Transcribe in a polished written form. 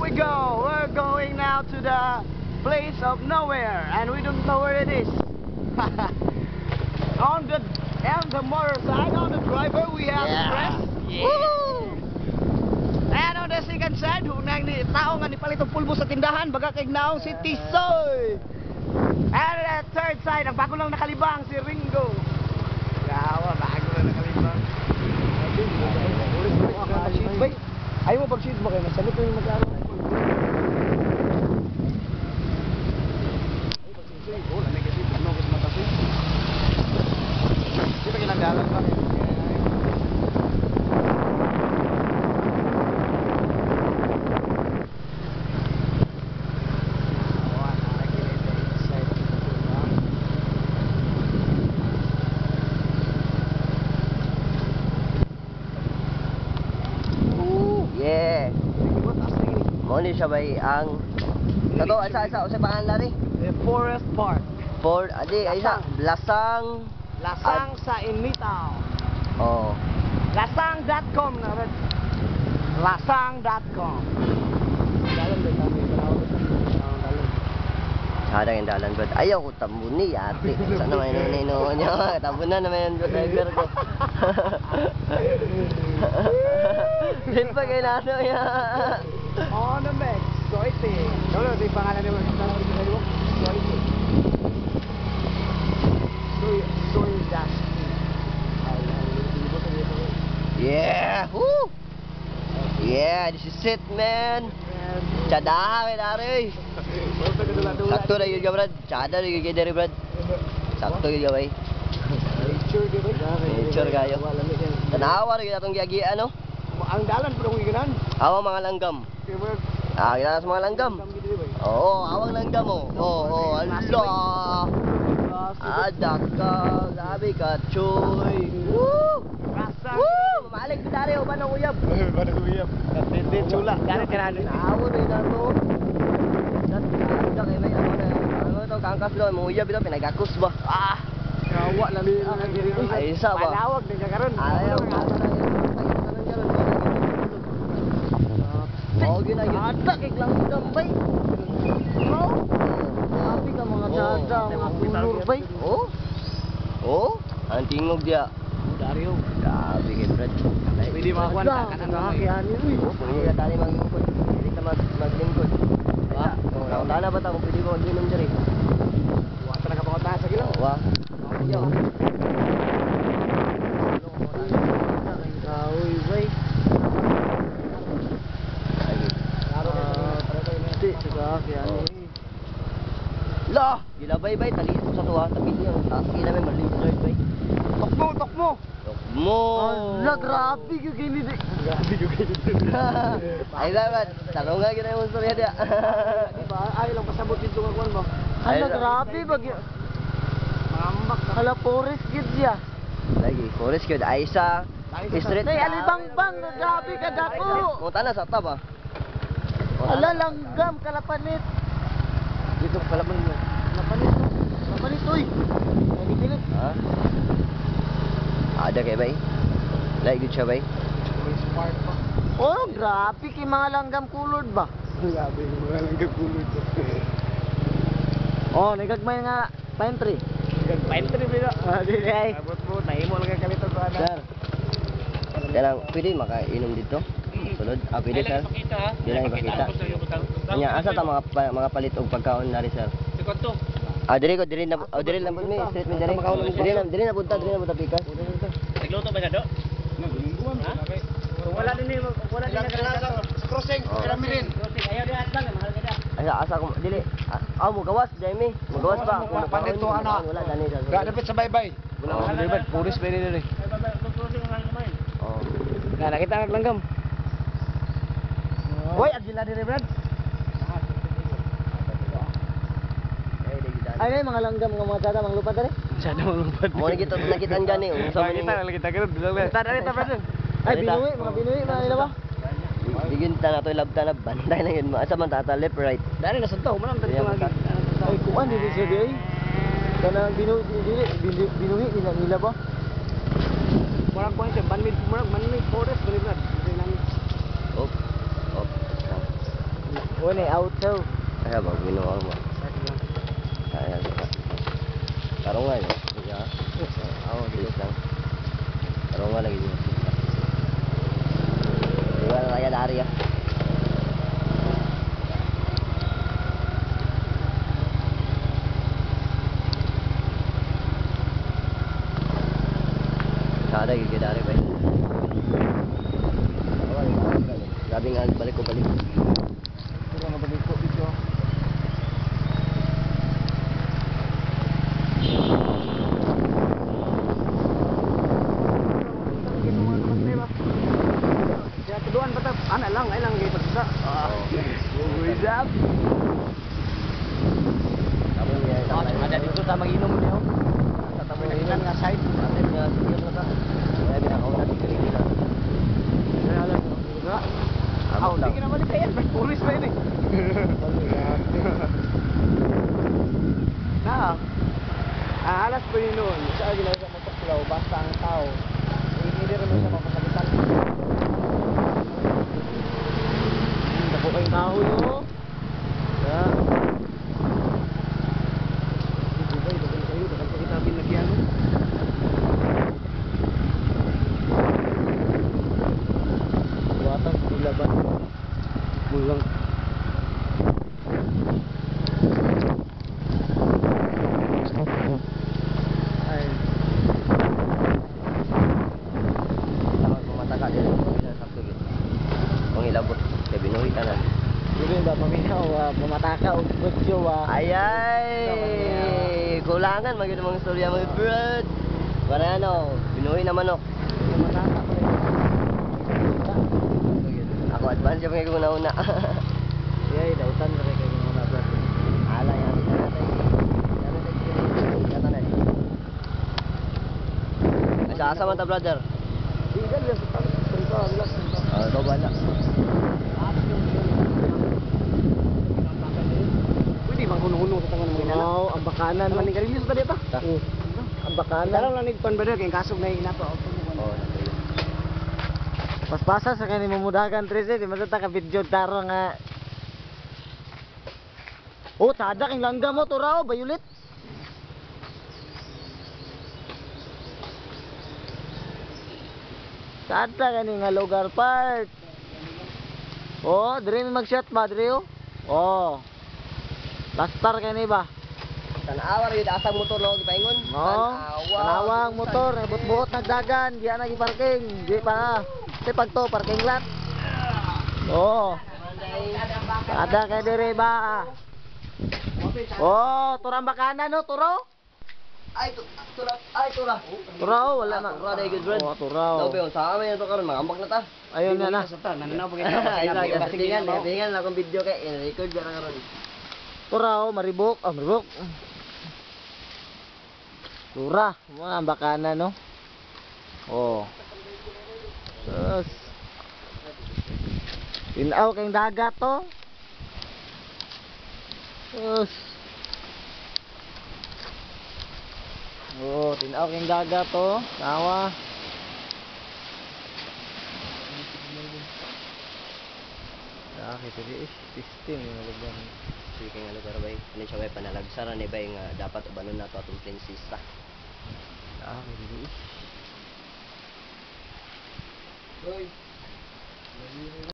we go. We're going now to the place of nowhere, and we don't know where it is. On the motorcycle, on the driver, we have press. Yeah. Woo! And on the second side, hunang ni tao nga ni palitong pulbo sa tindahan, baga kay naong si Tisoy. And on the third side, ang bago lang nakalibang si Ringo. Yawa, bago lang nakalibang. Ayaw mo pag-shield mo kayo, masamit mo yung maglaro. Di ba ginagalan pa rin? Yeah. Mo ni siya bay ang Tato asa usay pangalan lari? Forest Park. For adi ay isa Lasang Sa Initaw. Oh. Lasang.com na rin. Lasang.com. Dalan ba kami? Sada yung dalan bro. Ayaw ko tambuni ate. Saan naman inino niya? Tabunan naman yung driver ko. Din pa kayo nato ya. On the mix. Soite. Ano yung pangalan niyo? Soite. Soy dash. Yeah. Woo. Yeah, this is it man. Chadaha kay dari. Sakto na yun ka brad. Chada na yun kay dari brad. Sakto yun ka bay. Nature kayo. Tanawa na yun atong giagian no? Ang dalan pero kung ginahan. Awang mga langgam. Kita sa mga langgam. Oo, awang langgam oh. Oo, Allah. Ada ka, gabi ka, choy. Woo! Woo! Mamalik ko dari o ba ng uyab? Banang uyab. Hindi chula. Dari tirahan. Awo na yun to. Ada kay may ano to kangkas lo, mo uyab ito pinagakus ba? Kawa lang ang diri. Ay isa ba? Panawag din ka karon. Ayaw ka. Oh, gina yun. Ada kay langgam bay. Oh. Sabi ka mga dada, mga kulur bay. Oh. Oh, ang tingog dia. Dario. Grabe kay Brad. Pwede makakuha ka ng kakihan ni. Pwede ka tali maglingkod. Pwede ka maglingkod. Wah, kung tana ba ta kung pwede ko mag-inom diri? Wa ta nakapangota sa gilaw. Wah. Yo. Uy, bay. Lah, gilabay-bay tali ko sa tuwa, tapi niya taki na may maliit bay. Tokmo. Mo. Ala, grabe yung gini di. Grabe yung gini. Ay dapat, tanong nga gina yung storya dia. Diba? Ay lang pasabot dito nga kuwan ba? Ay, Ala, grabe bagyo. Mambak na. Ala, forest gid siya. Lagi, forest gyud ay sa street. Ay, alibang-bang, grabe ka dako. Mo tana sa taba. Ala, langgam, kalapanit. Dito kalaban mo. Kalapanit, uy. Nagigilid. Ha? Ada kay bay. Like good siya bay. Oh, grabe kay mga langgam kulod ba? Grabe yung mga langgam kulod. Oh, nagagmay nga pine tree. Pine tree ba? Dili ay. Abot mo, nahimo lang kalito ko ana. Sir. Kaya pwede makainom dito. Sulod. Pwede sir. Di lang ipakita. Kanya asa ta mga palit og pagkaon nari sir. Diri na mi street mi diri na punta pikas. Nagluto ba siya do? Wala din sa crossing, kami rin. Ayaw din atbang, mahal ka da. Asa ko dili. Mo gawas Jaime. Mo gawas ba? Pandit to ana. Wala dani sa. Ga dapat sa bye-bye. Wala dapat puris pa rin. Oh. Na nakita ang langgam. Hoy, agila dire Brad. Ay, mga langgam nga mga tata, mga lupad dali. Sana malupad. Mo nakitaan gani. Unsa man Kita karon bilang. Tata, Brad. Ay, mga binuwi, mga nila ba? Digin ta na to labta na bantay na yun. Asa man tata left right. Dari na santo, manang tadi nga. Ay, kuan dili siya di ay. Kana binuwi nila ba? Murag kuan siya, manmade forest bali Brad. Oh. Oh. Wala auto. Kaya ba, minuha mo. Kaya, karong nga yun. Oo, bilis lang. Karong nga lagi yun. Di ba kaya dari ah? Kada gigi dari ba? Sabi nga, balik ko. Puro na balik ko dito. Ya keduan patap, anak lang, ay lang gay pagsa. What's up? Ada dito sa mag-inom niyo. Sa tamuhinan nga side. Ate, mga senior na ta. Kaya binakaw natin kaligila. Kaya alam mo, nga. Amot lang. Hindi ka naman kaya, may pulis pa yun eh. Na, alas pa yun noon. Sa ginawa sa mataklaw, basta ang tao. Hindi rin mo sa mapasalitan. Dako kayong tao yun. Ya. Dakan kita binagyan. Buatan bulaban. Bulang. Ay. Tama pumataka din. Sakto gitu. Kung ilabot, kaya binuhi ka na. Yun ba paminaw, pumataka o kutyo Ayay! Kulangan, maganda mga storya mga bird. Para ano, binuhi na manok. Pumataka pa rin. Ako advance yung mga una-una. Yay, dautan na rin kayo mga brad. Ala yan. Asa man ta brother? Tinggal ya sa talo. Tinggal lang. Ikaw bala. Pwede bang hunong-hunong sa tangan ng mga inala? Oo, ang bakanan. Ang manigarilyo sa dito. Ang bakanan. Karang lang nigpan ba rin, kayong kasog na hinato. Oo, nakaya. Paspasa sa kanin mamudagan, Trece. Di masata ka video taro nga. Oh, tada kang langga mo, Turao, Violet. Tada ka nga lugar part. Oh, dire mi mag-shot ba, dire oh. Oh. Lastar ka ni ba? Tanawa rin asang motor na gipaingon. No. Tanawang motor, buot-buot nagdagan, di na gi-parking, di pa. Di pagto parking lot. Oh. Ada kay dire ba? Oh, turang bakanan no, turo. Ay, tura. Turo, wala na. Tura day good brad. Oh, turo. Daw sa amin to karon magambak na ta. Ayun na na. Nananaw pa Ay, kastingan na akong video kay record ba karon. Turo, maribok, maribok. Tura, mga bakanan no. Oh. Terus. Tinaw kayong dagat to. Terus. Oh, tinaw kayong dagat to. Tawa. Kita di system yung lugar. Sige nga lugar bay. Ano siya bay panalagsara ni bay nga dapat ubanon nato atong prinsesa. Kita di. Hoy.